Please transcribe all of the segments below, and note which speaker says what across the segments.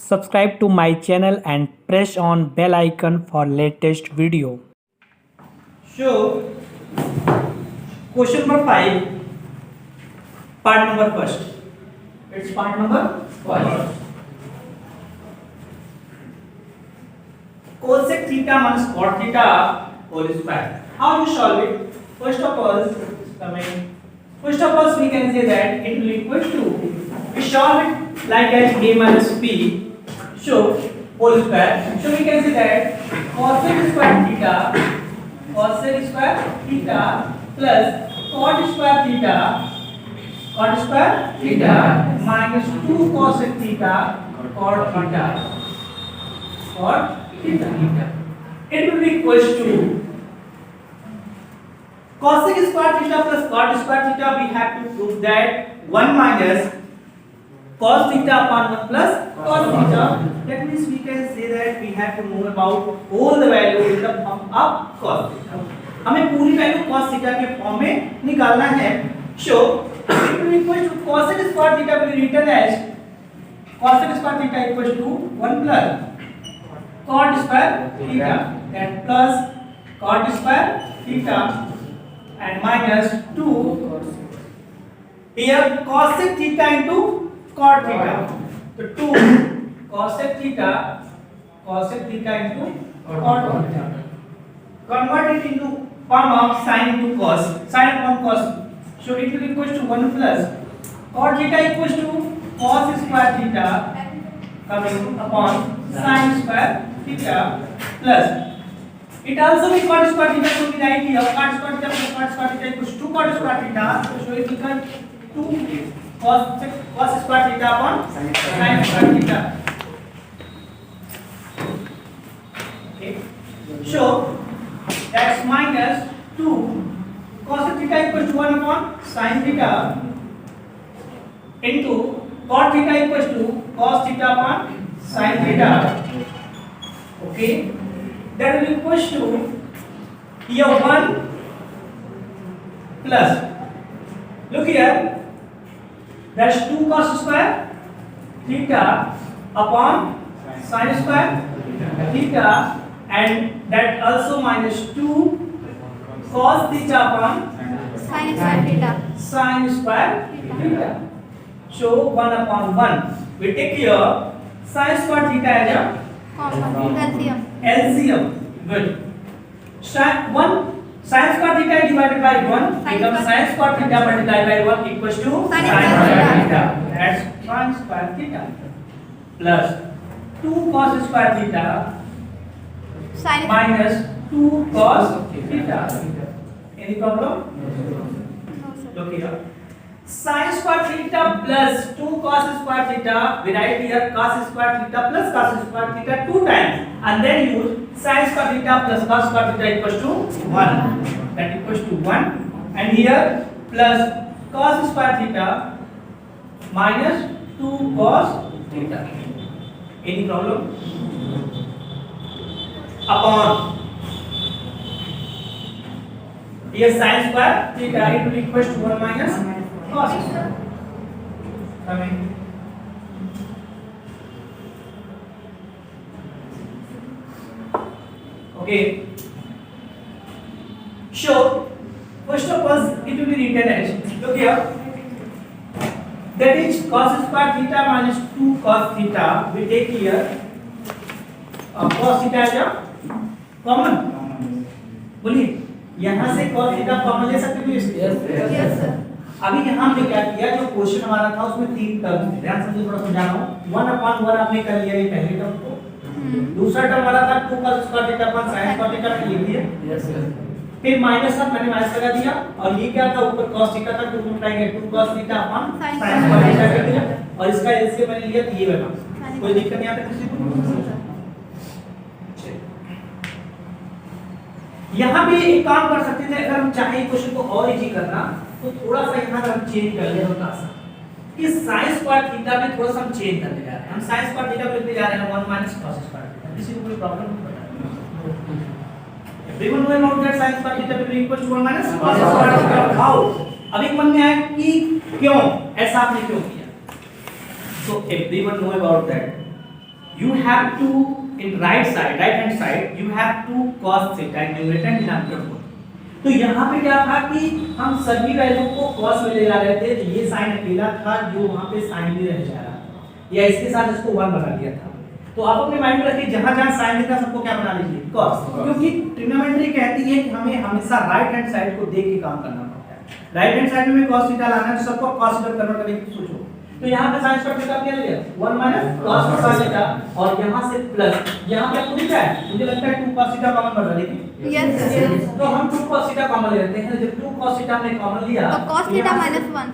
Speaker 1: Subscribe to my channel and press on bell icon for latest video.
Speaker 2: So, question number 5, part number first. It's part number 5. Cosec theta minus cot theta whole square. How you solve it? First of all, we can say that it will equal to, we solve it like as a minus b, so whole square. So we can say that cosec square theta plus cot square theta minus 2 cosec theta cot theta. It will be equals to cosec square theta plus cot square theta. We have to prove that 1 minus cos theta upon 1 plus cos theta. That means we can say that we have to know about all the value in the form of cos theta. हमें पूरी value cos theta के form में निकालना है. So it will equal to cosec square theta will be written as cosec square theta equals to 1 plus cot square theta, that plus cot square theta and minus 2 here cosec theta into cot theta. So 2 cosec theta into cot theta. Convert it into form of sin into cos, sin upon cos. So it will equal to 1 plus cot theta equals to cos square theta coming upon sin square theta plus it also be cot square theta. So we write here cot square theta plus cot square theta equals to cot square theta. So it becomes 2 cos square theta upon sin square theta. Okay, so that's minus 2 cos theta equals to 1 upon sin theta into cot theta equals to cos theta upon sin theta. Okay, that will equals to here 1 plus, look here, that's 2 cos square theta upon sin square theta, and that also minus 2 cos theta upon sin square theta. So 1 upon 1. We take here sin square theta as a LCM. Good. Sin square theta divided by 1 becomes sin square theta multiplied by 1 equals to sin square theta. That's sin square theta plus 2 cos square theta minus 2 cos theta. Any problem? Look here. Sin square theta plus 2 cos square theta. We write here cos square theta plus cos square theta 2 times, and then use sin square theta plus cos square theta equals to 1. That equals to 1, and here plus cos square theta minus 2 cos theta. Any problem? Upon here sin square theta, it will equals to 1 minus cos. Okay, so first of all it will be written as, look here, that is cos square theta minus 2 cos theta. We take here cos theta as a common. बोलिए, यहाँ से cos theta common ले सकते हो इसमें? Yes sir. अभी यहाँ हमने क्या किया, जो क्वेश्चन हमारा था उसमें 3 टर्म थे, ध्यान से थोड़ा समझा रहा हूँ. 1 upon 1 आपने कर लिया ये पहले टर्म को. दूसरा टर्म हमारा था 2 cos square theta upon sin square theta लिख दिया. Yes sir. फिर माइनस था, मैंने माइनस लगा दिया, और ये क्या था, ऊपर cos थीटा था, 2 उठाएंगे 2 cos theta upon sin square theta कर दिया, और इसका एलसीएम मैंने लिया तो ये वाला. कोई दिक्कत नहीं आता किसी को? यहाँ भी एक काम कर सकते थे, अगर हम चाहे क्वेश्चन को और इजी करना तो थोड़ा सा यहाँ हम चेंज कर ले, हल्का सा कि sin स्क्वायर थीटा में थोड़ा सा हम चेंज करने जा रहे हैं. हम sin स्क्वायर थीटा को लिखने जा रहे हैं 1 minus cos स्क्वायर थीटा. किसी को कोई प्रॉब्लम नहीं? everyone know about that sin square theta will be equal to 1 minus cos square theta. How? अब एक मन में आया कि क्यों ऐसा आपने क्यों किया. So everyone know about that. you have to in right hand side you have to cos theta in numerator and denominator. तो यहाँ पे क्या था कि हम सभी वैल्यू को cos में ले जा रहे थे, तो ये साइन अकेला था जो वहाँ पे साइन भी रह जा रहा था, या इसके साथ इसको 1 बना दिया था। तो आप अपने माइंड में रखिए जहाँ जहाँ साइन दिखा सबको क्या बना लीजिए cos, क्योंकि ट्रिग्नोमेट्री कहती है कि हमें हमेशा राइट हैंड साइड को देख के काम करना पड़ता है। राइट हैंड साइड में cos थीटा लाना है तो सबको cos थीटा कन्वर्ट करने की सोचो। तो यहाँ पे sin स्क्वायर थीटा क्या लिया 1 माइनस cos cos थीटा, और यहाँ से प्लस यहाँ पे आपको दिखा है, मुझे लगता है 2 cos थीटा कॉमन बन रहा है, देखिए
Speaker 3: यस
Speaker 2: तो हम 2 cos थीटा कॉमन ले लेते हैं। जब 2 cos थीटा हमने कॉमन लिया
Speaker 3: तो cos थीटा माइनस 1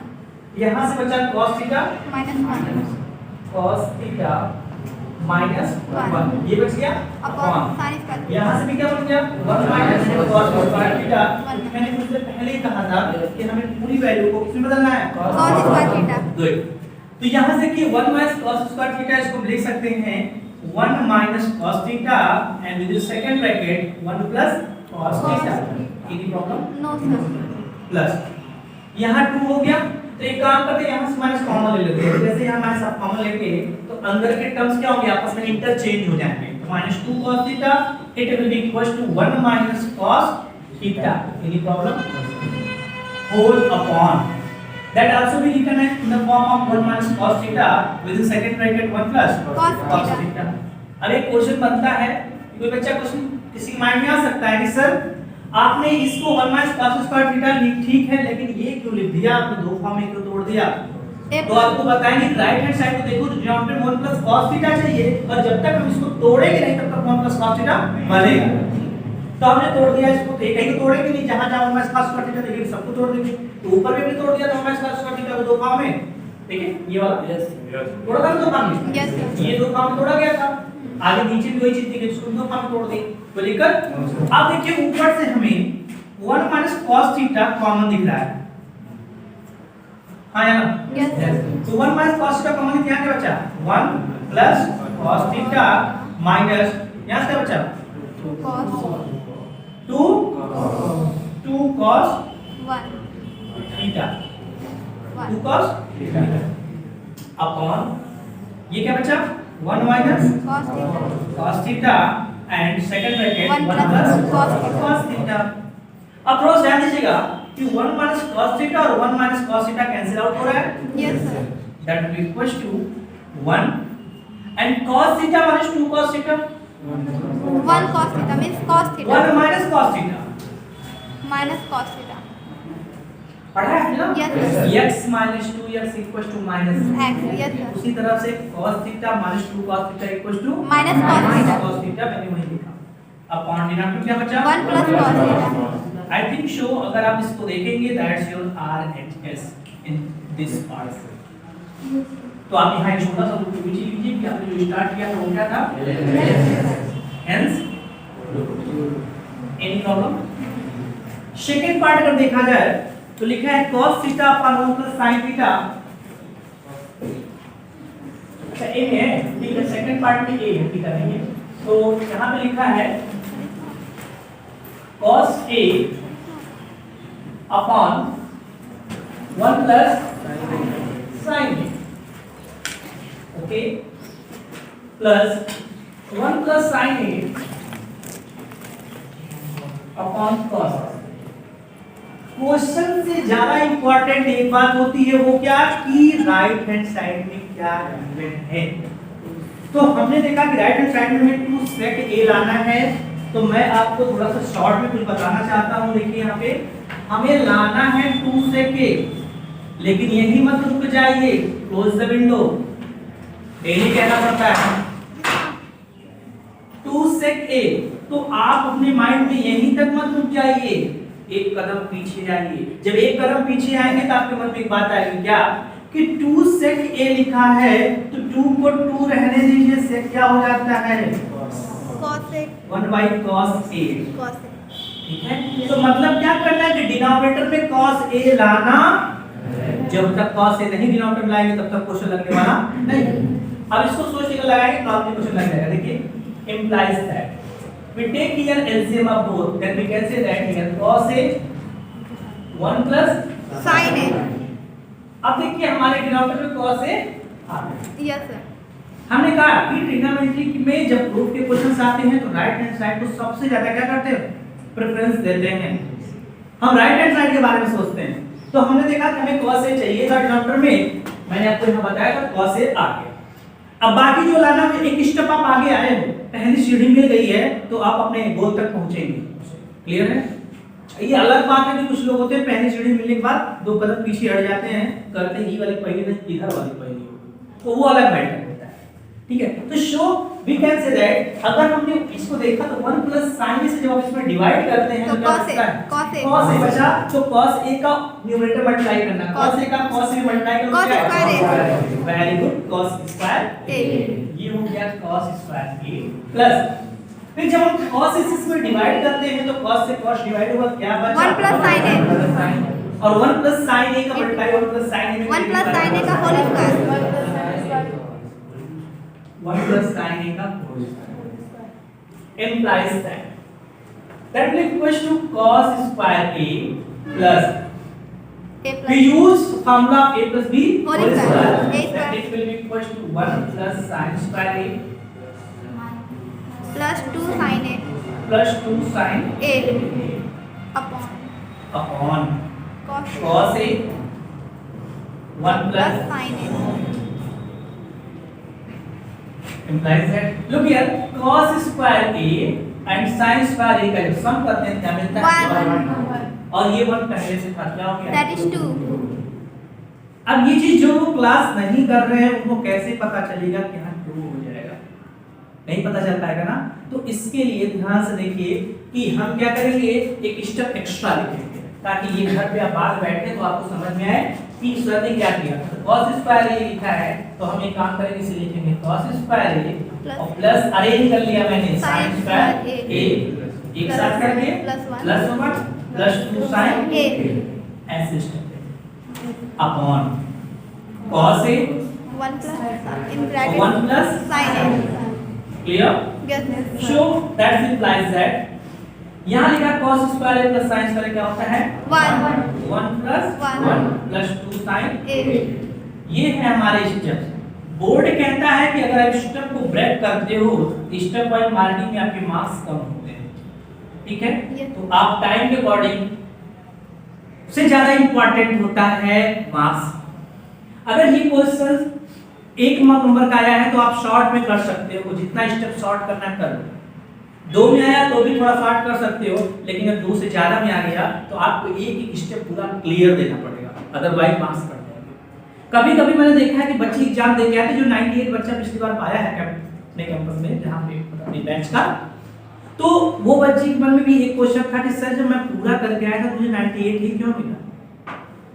Speaker 2: यहाँ से बचा cos theta
Speaker 3: minus 1
Speaker 2: cos theta minus 1, ये बच गया
Speaker 3: अपॉन sin स्क्वायर।
Speaker 2: यहाँ से भी क्या बन गया 1 माइनस cos स्क्वायर थीटा। मैंने मुझसे पहले ही कहा था कि हमें पूरी वैल्यू को किसमें बदलना है
Speaker 3: cos स्क्वायर थीटा।
Speaker 2: गुड। तो यहाँ से कि 1 माइनस cos स्क्वायर थीटा इसको लिख सकते हैं 1 minus cos theta and with the second bracket 1 plus cos theta. Any problem?
Speaker 3: No sir.
Speaker 2: Plus यहाँ 2 हो गया, तो एक काम करते हैं यहाँ से माइनस कॉमन ले लेते हैं। जैसे यहाँ माइनस कॉमन लेंगे तो अंदर के टर्म्स क्या होंगे आपस में इंटरचेंज हो जाएंगे। तो minus 2 cos theta it will be equal to 1 minus cos theta. Any problem? Whole upon that also be written in the form of 1 minus cos theta within second bracket 1 plus
Speaker 3: cos
Speaker 2: theta। अब एक question बनता है, कोई बच्चा question किसी के mind में आ सकता है कि सर आपने इसको 1 minus cos स्क्वायर थीटा ठीक है, लेकिन ये क्यों लिख दिया आपने, दो फॉर्म में क्यों तोड़ दिया? तो आपको बताएंगे राइट हैंड साइड को देखो तो डिनोमिनेटर में 1 plus cos थीटा चाहिए, और जब तक हम इसको तोड़ेंगे नहीं तब तक 1 plus cos थीटा बनेगा। तो हमने तोड़ दिया इसको, तो कहीं तो तोड़ेंगे नहीं, जहां जहां 1 minus cos स्क्वायर थीटा देखेंगे सबको तोड़ देंगे। तो ऊपर में भी तोड़ दिया तो 1 minus cos स्क्वायर थीटा को दो फॉर्म में, ठीक है ये वाला तोड़ा था दो फॉर्म में, ये दो फॉर्म में तोड़ा गया था। आगे नीचे भी वही चीज थी कि इसको दो फॉर्म में तोड़ दें, तो लेकर अब देखिए ऊपर से हमें 1 minus cos थीटा कॉमन दिख रहा है, हां या ना? तो 1 minus cos थीटा कॉमन क्या क्या बचा 1 plus cos थीटा माइनस यहां से बचा 2 cos
Speaker 3: 1
Speaker 2: theta 2 cos theta upon ये क्या बचा 1 minus
Speaker 3: cos theta
Speaker 2: cos theta and second bracket
Speaker 3: 1
Speaker 2: 1
Speaker 3: plus
Speaker 2: plus cos theta. अब थोड़ा ध्यान दीजिएगा कि 1 minus cos थीटा और 1 minus cos theta cancel out हो रहा है,
Speaker 3: yes sir.
Speaker 2: that will be equals to 1 and cos theta minus 2 cos theta
Speaker 3: 1 cos theta means cos theta
Speaker 2: 1 minus cos theta
Speaker 3: minus cos theta
Speaker 2: पढ़ा है ना?
Speaker 3: Yes, sir.
Speaker 2: x minus 2x equals to minus
Speaker 3: x yes sir.
Speaker 2: उसी तरह से cos theta minus 2 cos theta equals to
Speaker 3: Minus cos theta.
Speaker 2: cos theta मैंने वही लिखा। Upon denominator क्या बचा
Speaker 3: 1 plus cos theta.
Speaker 2: I think show अगर आप इसको देखेंगे that's your r and s in this part. तो आप यहाँ एक छोटा सा रूट लीजिए कि आपने जो स्टार्ट किया था वो क्या था hence any problem. Second part अगर देखा जाए तो लिखा है cos theta upon 1 plus sin theta. अच्छा ए है, ठीक है, सेकंड पार्ट में ए है, थीटा नहीं है। तो यहाँ पे लिखा है cos a upon 1 plus sin a, okay, plus 1 plus sin a upon cos। Question से ज्यादा इंपॉर्टेंट एक बात होती है, वो क्या कि राइट हैंड साइड में क्या गिवन है। तो हमने देखा कि राइट हैंड साइड में हमें 2 sec a लाना है, तो मैं आपको थोड़ा सा शॉर्ट में कुछ बताना चाहता हूं। देखिए यहाँ पे हमें लाना है 2 sec a, लेकिन यही मत रुक जाइए, क्लोज द विंडो, डेली कहना पड़ता है 2 sec a। तो आप अपने माइंड में यहीं तक मत रुक जाइए, एक कदम पीछे जाइए। जब एक कदम पीछे आएंगे तो आपके मन में एक बात आएगी क्या कि 2 sec a लिखा है तो 2 को 2 रहने दीजिए, sec क्या हो जाता है
Speaker 3: cos
Speaker 2: 1 by cos a,
Speaker 3: cos
Speaker 2: ठीक है। तो मतलब क्या करना है कि डिनोमिनेटर में cos a लाना, जब तक cos a नहीं डिनोमिनेटर में लाएंगे तब तक क्वेश्चन लगने वाला नहीं। अब इसको सोच के लगाएंगे तो आपके क्वेश्चन लग जाएगा। देखिए implies that we take here LCM of both, then we can say that here cos a 1 plus
Speaker 3: sin a
Speaker 2: अब देखिए हमारे डिनोमिनेटर में cos a आ गया,
Speaker 3: यस सर।
Speaker 2: हमने कहा कि ट्रिग्नोमेट्री में जब प्रूफ के क्वेश्चंस आते हैं तो राइट हैंड साइड को सबसे ज्यादा क्या करते हैं, प्रेफरेंस देते हैं। हम राइट हैंड साइड के बारे में सोचते हैं। तो हमने देखा कि हमें cos a चाहिए था एग्जांपल में, मैंने आपको यहां बताया था cos a आ गया। अब बाकी जो लाना है, एक स्टेप आप आगे आए हो, पहली सीढ़ी मिल गई है तो आप अपने गोल तक पहुंचेंगे। क्लियर है? ये अलग बात है कि कुछ लोग होते हैं पहली सीढ़ी मिलने के बाद 2 कदम पीछे हट जाते हैं, करते ही वाली पहली नहीं इधर वाली पहली, तो वो अलग मैटर होता है। ठीक है, तो so we can say that अगर हमने इसको देखा तो 1 प्लस sin से जब आप इसमें डिवाइड करते हैं
Speaker 3: तो
Speaker 2: क्या
Speaker 3: cos
Speaker 2: होता
Speaker 3: a,
Speaker 2: है,
Speaker 3: cos a।
Speaker 2: cos a बचा, तो cos a का न्यूमरेटर मल्टीप्लाई करना, cos a का cos a मल्टीप्लाई करो,
Speaker 3: cos square a।
Speaker 2: Very good, cos square
Speaker 3: a।
Speaker 2: ये हो गया cos स्क्वायर a प्लस, फिर जब हम cos से इसमें डिवाइड करते हैं तो cos से cos डिवाइड होगा, क्या बचा
Speaker 3: 1 प्लस sin a।
Speaker 2: और 1 प्लस sin a का मल्टीप्लाई 1 प्लस sin a में
Speaker 3: 1 प्लस sin a का whole square.
Speaker 2: 1 plus sin a का whole square implies that will equals to cos square a plus
Speaker 3: a
Speaker 2: we
Speaker 3: plus
Speaker 2: use formula a plus b
Speaker 3: Whole
Speaker 2: whole
Speaker 3: square.
Speaker 2: square
Speaker 3: A
Speaker 2: that
Speaker 3: square.
Speaker 2: it will be equals to 1 plus sin square a
Speaker 3: plus 2 sin a
Speaker 2: plus 2 sin
Speaker 3: a
Speaker 2: a upon cos a 1 plus
Speaker 3: sin a
Speaker 2: implies that look here cos square a and sin square a का जब सम करते हैं क्या मिलता है 1 और ये 1 पहले से था, क्या हो गया
Speaker 3: that is 2।
Speaker 2: अब ये चीज जो लोग क्लास नहीं कर रहे हैं उनको कैसे पता चलेगा कि हाँ 2 हो जाएगा, नहीं पता चल पाएगा ना। तो इसके लिए ध्यान से देखिए कि हम क्या करेंगे, एक स्टेप एक्स्ट्रा लिखेंगे ताकि ये घर पे आप बाद बैठे तो आपको समझ में आए कि सर ने क्या किया। तो cos स्क्वायर a लिखा है तो हम एक काम करेंगे, इसे लिखेंगे cos स्क्वायर a और प्लस अरेंज कर लिया मैंने sin स्क्वायर a एक साथ करके प्लस 1 प्लस 2 sin
Speaker 3: a
Speaker 2: ऐसे step upon cos a
Speaker 3: 1 plus in
Speaker 2: 1
Speaker 3: bracket
Speaker 2: plus
Speaker 3: sin a।
Speaker 2: clear?
Speaker 3: yes
Speaker 2: So that implies that यहाँ लिखा cos square a plus sin square क्या होता है 1 प्लस 1 प्लस 2 sin
Speaker 3: a।
Speaker 2: ये है हमारे स्टेप। बोर्ड कहता है कि अगर आप स्टेप को ब्रेक करते हो स्टेप वाइज मार्किंग में आपके मार्क्स कम होते हैं। ठीक है,
Speaker 3: Yes.
Speaker 2: तो आप टाइम के अकॉर्डिंग से ज्यादा इंपॉर्टेंट होता है मार्क्स। अगर ये क्वेश्चन 1 नंबर का आया है तो आप शॉर्ट में कर सकते हो, जितना स्टेप शॉर्ट करना कर लो। 2 में आया तो भी थोड़ा शॉर्ट कर सकते हो, लेकिन अगर 2 से ज्यादा में आ गया तो आपको एक स्टेप पूरा क्लियर देना पड़ेगा, अदरवाइज मार्क्स कट जाएंगे। कभी कभी मैंने देखा है कि बच्चे एग्जाम दे के आते जो 98 बच्चा पिछली बार पाया है अपने कैंपस में जहां पे अपनी बैच का, तो वो बच्चे के मन में भी एक क्वेश्चन था कि सर जब मैं पूरा करके आया था मुझे 98 ही क्यों मिला।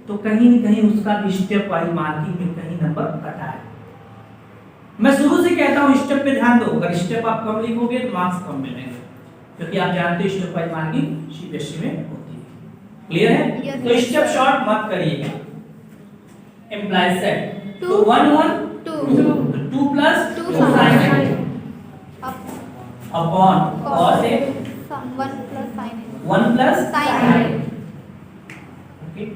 Speaker 2: तो कहीं न कहीं उसका भी स्टेप वाइज मार्किंग में कहीं नंबर कटा है। मैं शुरू से कहता हूं स्टेप पे ध्यान दो, अगर स्टेप आप कम लिखोगे तो मार्क्स कम मिलेंगे, क्योंकि आप जानते हो स्टेप वाइज मार्किंग सीबीएसई में होती है। क्लियर है?
Speaker 3: Yes,
Speaker 2: तो
Speaker 3: yes,
Speaker 2: स्टेप
Speaker 3: sir.
Speaker 2: शॉर्ट मत करिएगा। implies that
Speaker 3: Two.
Speaker 2: तो 1 1
Speaker 3: 2
Speaker 2: 2 plus
Speaker 3: 2
Speaker 2: 2 sin
Speaker 3: sin
Speaker 2: a upon cos a
Speaker 3: 1 plus sin a
Speaker 2: 1 plus
Speaker 3: sin a।
Speaker 2: okay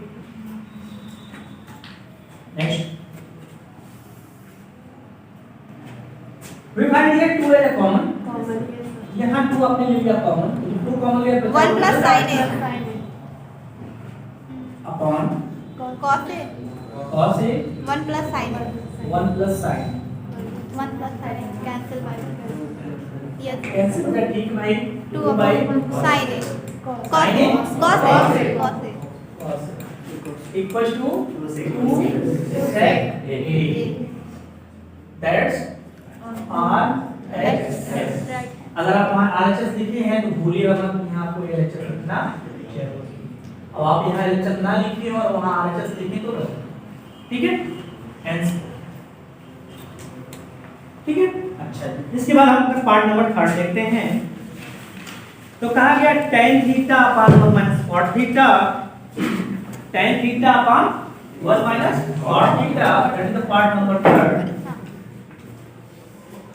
Speaker 2: next we find here 2 as a common, यहाँ 2 आपने ले लिया कॉमन, 2 कॉमन लिया
Speaker 3: 1 plus sin a
Speaker 2: upon
Speaker 3: cos a
Speaker 2: cos a
Speaker 3: 1 plus sin a
Speaker 2: 1 plus sin
Speaker 3: 1 plus sin a cancel by yes
Speaker 2: cancel हो गया, ठीक भाई
Speaker 3: 2
Speaker 2: by
Speaker 3: sin a cos a
Speaker 2: Sin a?
Speaker 3: cos a cos a
Speaker 2: cos equals to 2 sec a, that's r x s।
Speaker 3: right
Speaker 2: अगर आप वहाँ RHS लिखे हैं तो भूलिएगा मत कि यहाँ आपको LHS लिखना चाहिए। अब आप यहाँ LHS ना लिखिए और वहाँ RHS लिखें तो ठीक है, आंसर ठीक है। अच्छा, इसके बाद हम पार्ट नंबर 3 देखते हैं। तो कहा गया tan theta upon 1 minus cot theta, tan theta upon 1 minus cot theta, that is the part number 3।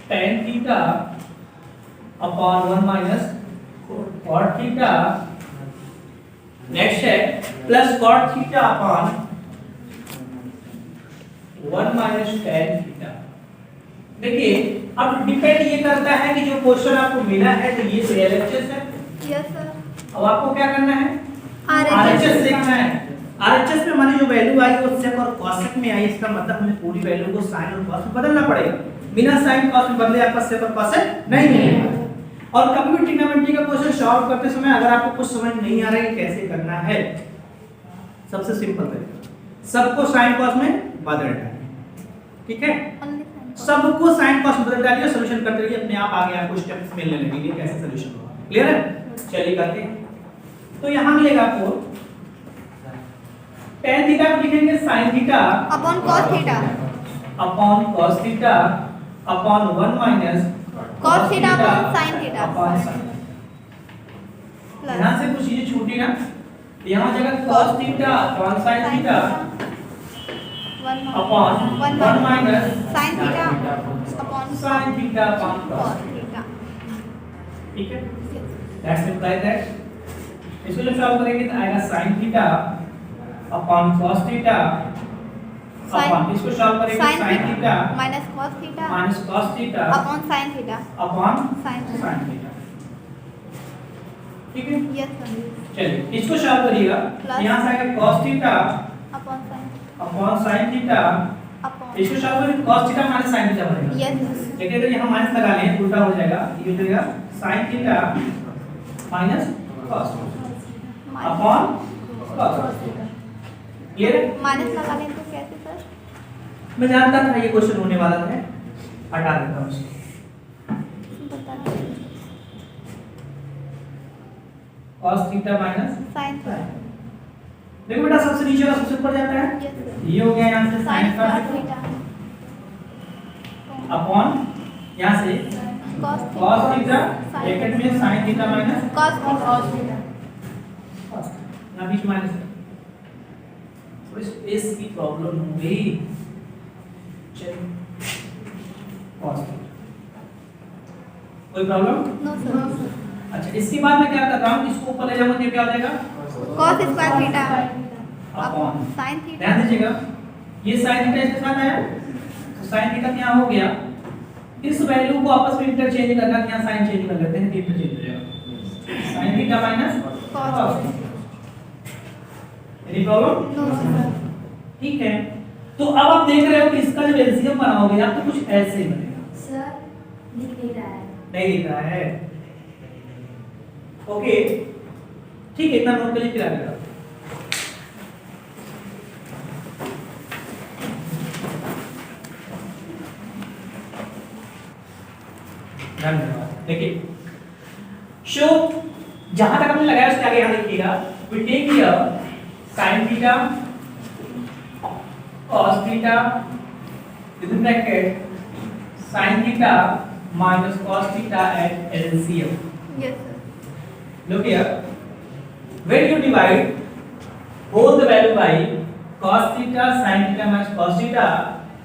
Speaker 2: tan theta upon 1 minus cot theta, next है plus cot theta upon 1 minus tan theta. देखिए अब depend ये करता है कि जो question आपको मिला है तो ये एलएचएस है।
Speaker 3: Yes sir.
Speaker 2: अब आपको क्या करना है,
Speaker 3: RHS
Speaker 2: आरएचएस देखना है। आरएचएस में हमारी जो वैल्यू आई वो सेक और कॉसेक में आई, इसका मतलब हमें पूरी वैल्यू को साइन और कॉस में बदलना पड़ेगा। बिना साइन कॉस में बदले आपका सेक और कॉसेक नहीं मिलेगा। और कभी भी ट्रिग्नोमेट्री का क्वेश्चन सॉल्व करते समय अगर आपको कुछ समझ नहीं आ रहा है कि कैसे करना है, सबसे सिंपल तरीका सबको साइन कॉस में बदल डालिए, ठीक है। सबको साइन कॉस में बदल डालिए, सॉल्यूशन करते रहिए, अपने आप आगे आपको स्टेप्स मिलने लगेंगे कैसे सॉल्यूशन होगा। क्लियर है? चलिए करते हैं। तो यहां मिलेगा आपको tan थीटा को लिखेंगे sin theta
Speaker 3: upon cos theta
Speaker 2: upon cos theta upon 1 minus
Speaker 3: cos theta upon sin theta
Speaker 2: upon sin।
Speaker 3: Plus
Speaker 2: यहां से कुछ चीजें छूटी ना, यहां हो जाएगा cos theta upon sin theta upon 1 minus
Speaker 3: sin theta upon
Speaker 2: sin theta upon cos।
Speaker 3: cos theta.
Speaker 2: ठीक है, दैट्स इम्प्लाई दैट इसको जब सॉल्व करेंगे तो आएगा sin theta upon cos theta upon, इसको सॉल्व करेंगे sin theta
Speaker 3: minus cos theta
Speaker 2: minus cos theta
Speaker 3: upon sin theta
Speaker 2: upon
Speaker 3: sin
Speaker 2: sin theta. ठीक है,
Speaker 3: यस सर।
Speaker 2: चलिए इसको सॉल्व करिएगा। यहां से आएगा cos theta
Speaker 3: upon sin
Speaker 2: upon sin theta,
Speaker 3: upon
Speaker 2: इसको सॉल्व करेंगे cos theta minus sin theta बनेगा।
Speaker 3: यस
Speaker 2: लेकिन अगर यहां माइनस लगा लें उल्टा हो जाएगा, ये हो जाएगा sin theta minus cos upon cos। Clear है?
Speaker 3: माइनस लगा लें तो कैसे सर?
Speaker 2: मैं जानता था ये क्वेश्चन होने वाला है, हटा देता हूं इसको।
Speaker 3: बता दीजिए।
Speaker 2: cos theta minus
Speaker 3: sin theta
Speaker 2: देखो बेटा सबसे नीचे का सबसे ऊपर जाता है,
Speaker 3: यस सर।
Speaker 2: ये हो गया यहां से sin
Speaker 3: sin
Speaker 2: का
Speaker 3: cos थीटा
Speaker 2: अपॉन यहां से cos थीटा ब्रैकेट में sin theta minus
Speaker 3: cos theta
Speaker 2: ना बीच माइनस है, थोड़ी स्पेस की प्रॉब्लम हो गई। चलिए cos थीटा, कोई प्रॉब्लम?
Speaker 3: No sir.
Speaker 2: अच्छा इसके बाद मैं क्या कर रहा हूं, इसको ऊपर ले जाऊंगा तो ये क्या हो जाएगा
Speaker 3: cos square theta
Speaker 2: upon,
Speaker 3: sin theta
Speaker 2: ध्यान दीजिएगा ये sin थीटा इसके साथ आया तो sin थीटा क्या हो गया, इस वैल्यू को आपस में इंटरचेंज करना, यहाँ sin चेंज कर लेते हैं तो इंटरचेंज हो जाएगा sin theta minus cos। Any problem?
Speaker 3: No sir.
Speaker 2: ठीक है, तो अब आप देख रहे हो कि इसका जो एलसीएम बनाओगे आप तो कुछ ऐसे ही बनेगा।
Speaker 3: सर दिख नहीं रहा है।
Speaker 2: नहीं दिख रहा है, ओके ठीक है, इतना नोट कर लीजिए फिर आगे बढ़ो। धन्यवाद। देखिए शो जहां तक हमने लगाया उसके आगे यहां देखिएगा, we take here sin theta cos theta within bracket sin theta minus cos theta at LCM।
Speaker 3: Yes sir.
Speaker 2: Look here, when you divide both the value by cos theta sin theta minus cos theta,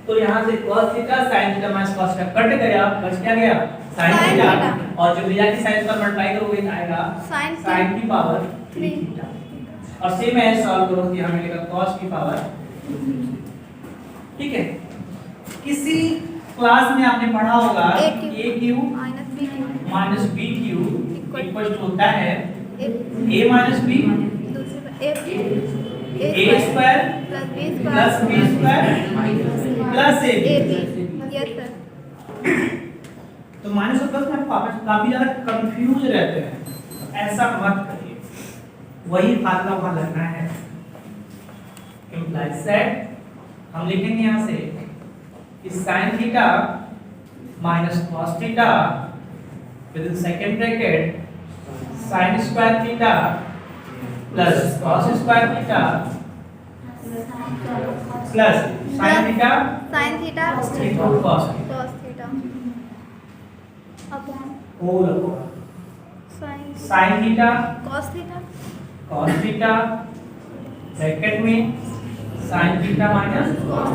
Speaker 2: तो यहाँ से cos theta sin theta minus cos theta cut गया, बच क्या गया sin
Speaker 3: Sin
Speaker 2: theta,
Speaker 3: theta।
Speaker 2: और जो भैया की sin पर मल्टीप्लाई करोगे तो आएगा sin की पावर 3 थीटा, और सेम है सॉल्व करो तो यहाँ मिलेगा cos की पावर। ठीक है, किसी क्लास में आपने पढ़ा होगा a cube minus b cube equal to होता है a माइनस b a square plus b square plus a।
Speaker 3: Yes sir.
Speaker 2: तो माइनस और प्लस में काफी ज्यादा कंफ्यूज रहते हैं, ऐसा मत करिए, वही फार्मूला वहां लगना है। इम्प्लाई सेट हम लिखेंगे यहां से कि sin theta minus cos theta with second bracket sin square theta plus cos square theta plus sin theta
Speaker 3: sin theta
Speaker 2: cos theta
Speaker 3: cos theta upon
Speaker 2: whole sin theta
Speaker 3: cos theta
Speaker 2: cos theta bracket में sin theta minus cos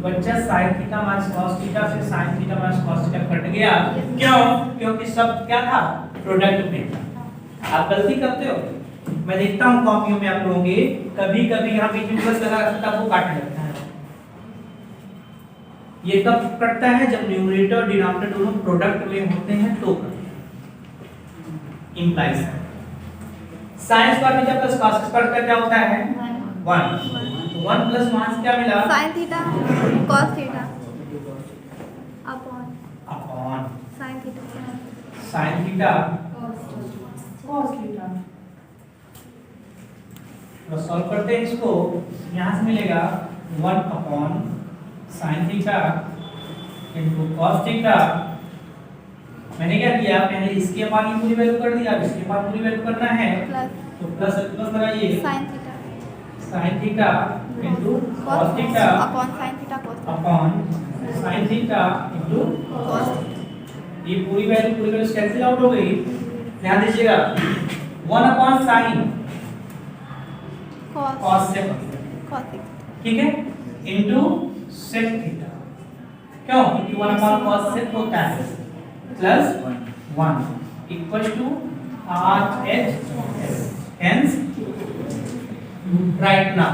Speaker 2: बच्चा sin theta minus cos theta से sin theta minus cos theta cut गया, क्यों? क्योंकि सब क्या था product में था। आप गलती करते हो, मैं देखता हूं कॉपियों में आप लोगों के कभी-कभी यहां पे प्लस लगा रखता है वो काटने लगता है, ये कब कटता है? जब न्यूमरेटर और डिनोमिनेटर दोनों प्रोडक्ट में होते हैं तो इंप्लाइज है। sin square theta plus cos square का क्या होता है? 1। तो 1 प्लस 1 से क्या मिला?
Speaker 3: sin theta cos theta upon
Speaker 2: upon
Speaker 3: sin theta
Speaker 2: sin theta cos theta. तो सॉल्व करते हैं इसको, यहाँ से मिलेगा 1 upon sin theta into cos theta. मैंने क्या किया? पहले इसके अपान की पूरी वैल्यू कर दिया, अब इसके अपान पूरी वैल्यू करना है
Speaker 3: प्लस
Speaker 2: तो प्लस प्लस लगाइए
Speaker 3: sin theta
Speaker 2: sin theta into cos theta
Speaker 3: upon sin theta cos
Speaker 2: upon sin theta into
Speaker 3: cos
Speaker 2: ये पूरी वैल्यू कैंसिल आउट हो गई। ध्यान दीजिएगा 1 upon sin cos sec
Speaker 3: theta
Speaker 2: ठीक है इनटू sec थीटा। क्यों? क्योंकि 1 अपॉन cos sec होता है plus 1 equal to RHS। Hence right now